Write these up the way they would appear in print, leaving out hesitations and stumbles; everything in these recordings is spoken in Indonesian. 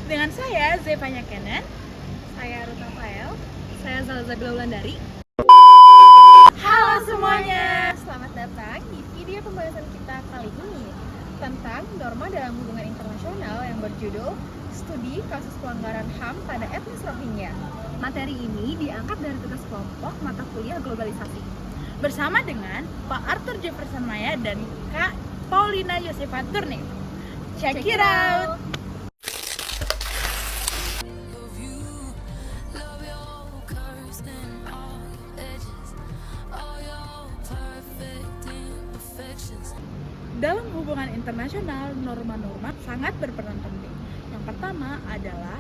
Dengan saya, Zevanya Kenen. Saya Ruth Rafael. Saya Zalzabila Wulandari. Halo semuanya. Selamat datang di video pembahasan kita kali ini tentang norma dalam hubungan internasional yang berjudul Studi Kasus Pelanggaran HAM pada Etnis Rohingya. Materi ini diangkat dari tugas kelompok mata kuliah globalisasi Bersama dengan Pak Arthur Jefferson Maya dan Kak Paulina Yosefa Turni. Check it out. Dalam hubungan internasional, norma-norma sangat berperan penting. Yang pertama adalah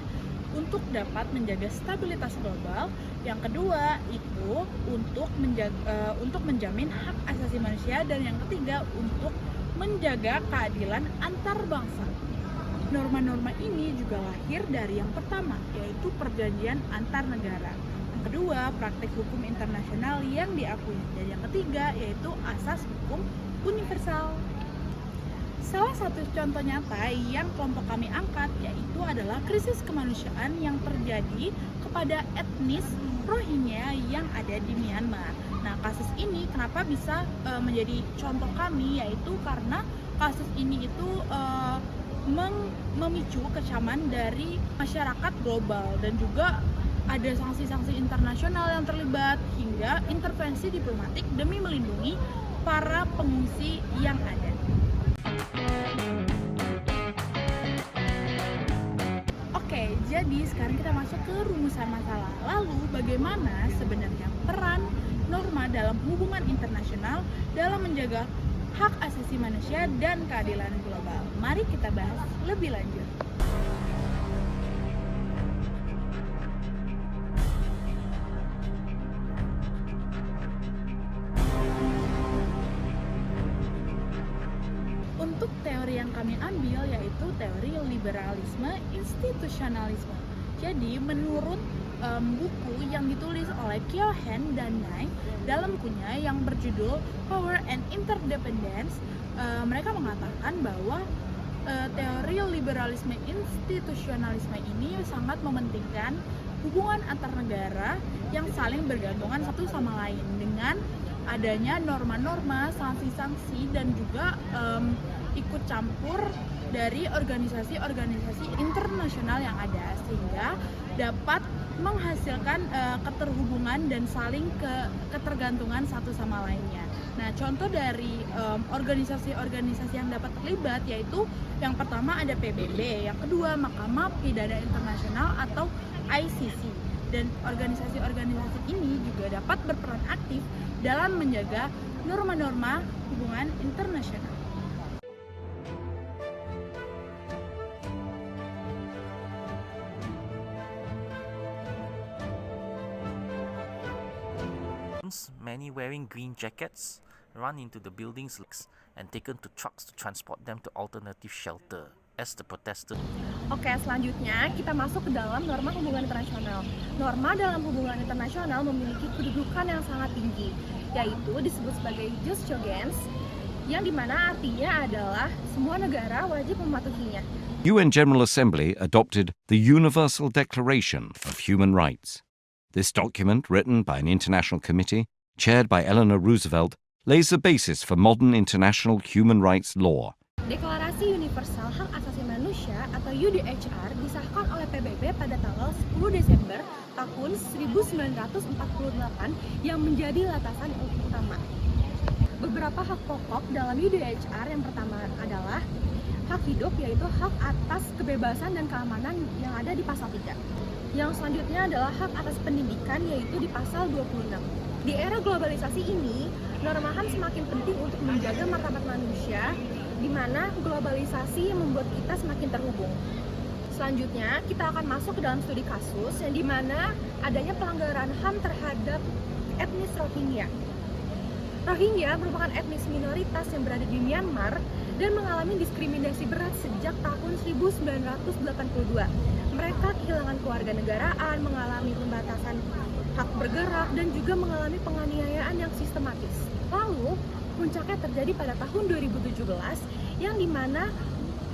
untuk dapat menjaga stabilitas global. Yang kedua itu untuk menjamin hak asasi manusia, dan yang ketiga untuk menjaga keadilan antar bangsa. Norma-norma ini juga lahir dari yang pertama, yaitu perjanjian antar negara. Yang kedua, praktik hukum internasional yang diakui. Dan yang ketiga yaitu asas hukum universal. Salah satu contoh nyata yang kelompok kami angkat yaitu adalah krisis kemanusiaan yang terjadi kepada etnis Rohingya yang ada di Myanmar. Nah, kasus ini kenapa bisa menjadi contoh kami, yaitu karena kasus ini itu memicu kecaman dari masyarakat global, dan juga ada sanksi-sanksi internasional yang terlibat hingga intervensi diplomatik demi melindungi para pengungsi yang ada. Oke, jadi sekarang kita masuk ke rumusan masalah. Lalu, bagaimana sebenarnya peran norma dalam hubungan internasional dalam menjaga hak asasi manusia dan keadilan global? Mari kita bahas lebih lanjut. Untuk teori yang kami ambil yaitu teori liberalisme institusionalisme. Jadi menurut buku yang ditulis oleh Keohane dan Nye dalam bukunya yang berjudul Power and Interdependence, mereka mengatakan bahwa teori liberalisme institusionalisme ini sangat mementingkan hubungan antar negara yang saling bergantungan satu sama lain dengan adanya norma-norma, sanksi-sanksi, dan juga ikut campur dari organisasi-organisasi internasional yang ada, sehingga dapat menghasilkan keterhubungan dan saling ketergantungan satu sama lainnya. Nah, contoh dari organisasi-organisasi yang dapat terlibat yaitu yang pertama ada PBB, yang kedua Mahkamah Pidana Internasional atau ICC. Dan organisasi-organisasi ini juga dapat berperan aktif dalam menjaga norma-norma hubungan internasional. Many wearing green jackets run into the buildings and taken to trucks to transport them to alternative shelter as the protesters. Oke, selanjutnya kita masuk ke dalam norma hubungan internasional. Norma dalam hubungan internasional memiliki kedudukan yang sangat tinggi, yaitu disebut sebagai jus cogens, yang dimana artinya adalah semua negara wajib mematuhinya. UN General Assembly adopted the Universal Declaration of Human Rights. This document, written by an international committee, chaired by Eleanor Roosevelt, lays the basis for modern international human rights law. Deklarasi Universal Hak Asasi Manusia atau UDHR disahkan oleh PBB pada tanggal 10 Desember tahun 1948 yang menjadi landasan utama. Beberapa hak pokok dalam UDHR yang pertama adalah hak hidup, yaitu hak atas kebebasan dan keamanan yang ada di pasal 3. Yang selanjutnya adalah hak atas pendidikan, yaitu di pasal 26. Di era globalisasi ini, norma HAM semakin penting untuk menjaga martabat manusia, di mana globalisasi membuat kita semakin terhubung. Selanjutnya, kita akan masuk ke dalam studi kasus yang dimana adanya pelanggaran HAM terhadap etnis Rohingya. Rohingya merupakan etnis minoritas yang berada di Myanmar dan mengalami diskriminasi berat sejak tahun 1982. Mereka kehilangan kewarganegaraan, mengalami pembatasan hak bergerak, dan juga mengalami penganiayaan yang sistematis. Lalu, puncaknya terjadi pada tahun 2017, yang dimana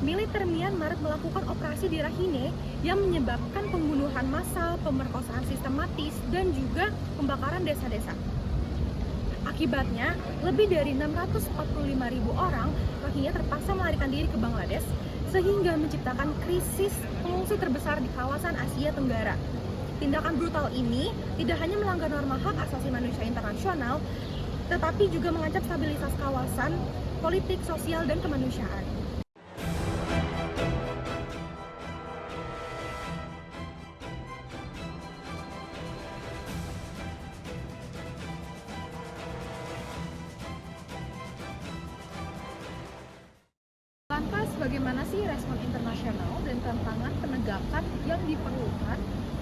militer Myanmar melakukan operasi di Rakhine yang menyebabkan pembunuhan massal, pemerkosaan sistematis, dan juga pembakaran desa-desa. Akibatnya, lebih dari 645.000 orang Rohingya terpaksa melarikan diri ke Bangladesh, sehingga menciptakan krisis pengungsi terbesar di kawasan Asia Tenggara. Tindakan brutal ini tidak hanya melanggar norma hak asasi manusia internasional, tetapi juga mengancam stabilitas kawasan, politik, sosial, dan kemanusiaan. Lantas, bagaimana sih respon internasional dan tantangan penegakan yang diperlukan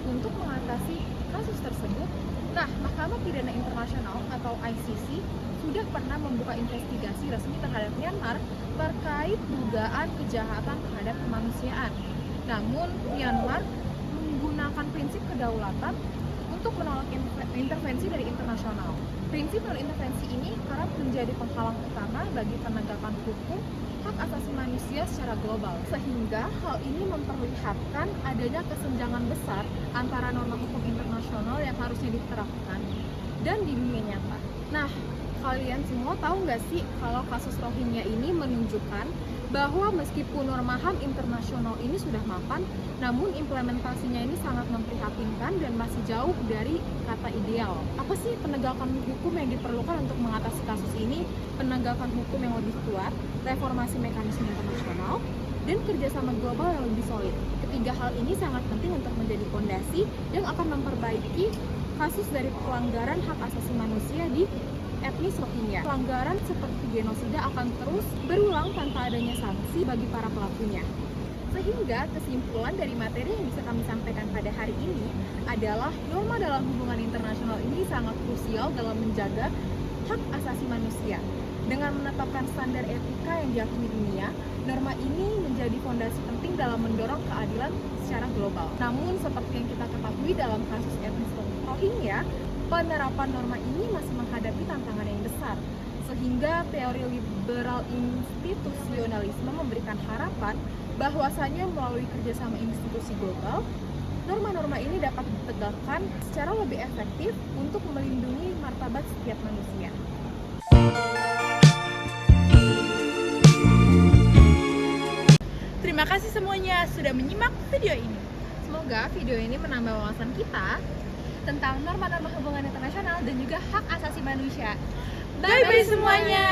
untuk mengatasi kasus tersebut? Nah, Mahkamah Pidana Internasional atau ICC sudah pernah membuka investigasi resmi terhadap Myanmar terkait dugaan kejahatan terhadap kemanusiaan. Namun, Myanmar menggunakan prinsip kedaulatan untuk menolak intervensi dari internasional. Prinsip non-intervensi ini kerap menjadi penghalang utama bagi penegakan hukum hak asasi manusia secara global, sehingga hal ini memperlihatkan adanya kesenjangan besar antara norma hukum internasional yang harusnya diterapkan dan di dunia nyata. Nah, kalian semua tahu nggak sih kalau kasus Rohingya ini menunjukkan bahwa meskipun norma HAM internasional ini sudah mapan, namun implementasinya ini sangat memprihatinkan dan masih jauh dari kata ideal. Apa sih penegakan hukum yang diperlukan untuk mengatasi kasus ini? Penegakan hukum yang lebih kuat, reformasi mekanisme internasional, dan kerjasama global yang lebih solid. Ketiga hal ini sangat penting untuk menjadi fondasi yang akan memperbaiki kasus dari pelanggaran hak asasi manusia di etnis Rohingya. Pelanggaran seperti genosida akan terus berulang tanpa adanya sanksi bagi para pelakunya. Sehingga kesimpulan dari materi yang bisa kami sampaikan pada hari ini adalah norma dalam hubungan internasional ini sangat krusial dalam menjaga hak asasi manusia. Dengan menetapkan standar etika yang diakui dunia, norma ini menjadi fondasi penting dalam mendorong keadilan secara global. Namun seperti yang kita ketahui dalam kasus etnis Rohingya, penerapan norma ini masih menghadapi tantangan yang besar, sehingga teori liberal institusionalisme memberikan harapan bahwasanya melalui kerjasama institusi global, norma-norma ini dapat ditegakkan secara lebih efektif untuk melindungi martabat setiap manusia. Terima kasih semuanya sudah menyimak video ini. Semoga video ini menambah wawasan kita tentang norma-norma hubungan internasional dan juga hak asasi manusia. Bye-bye semuanya!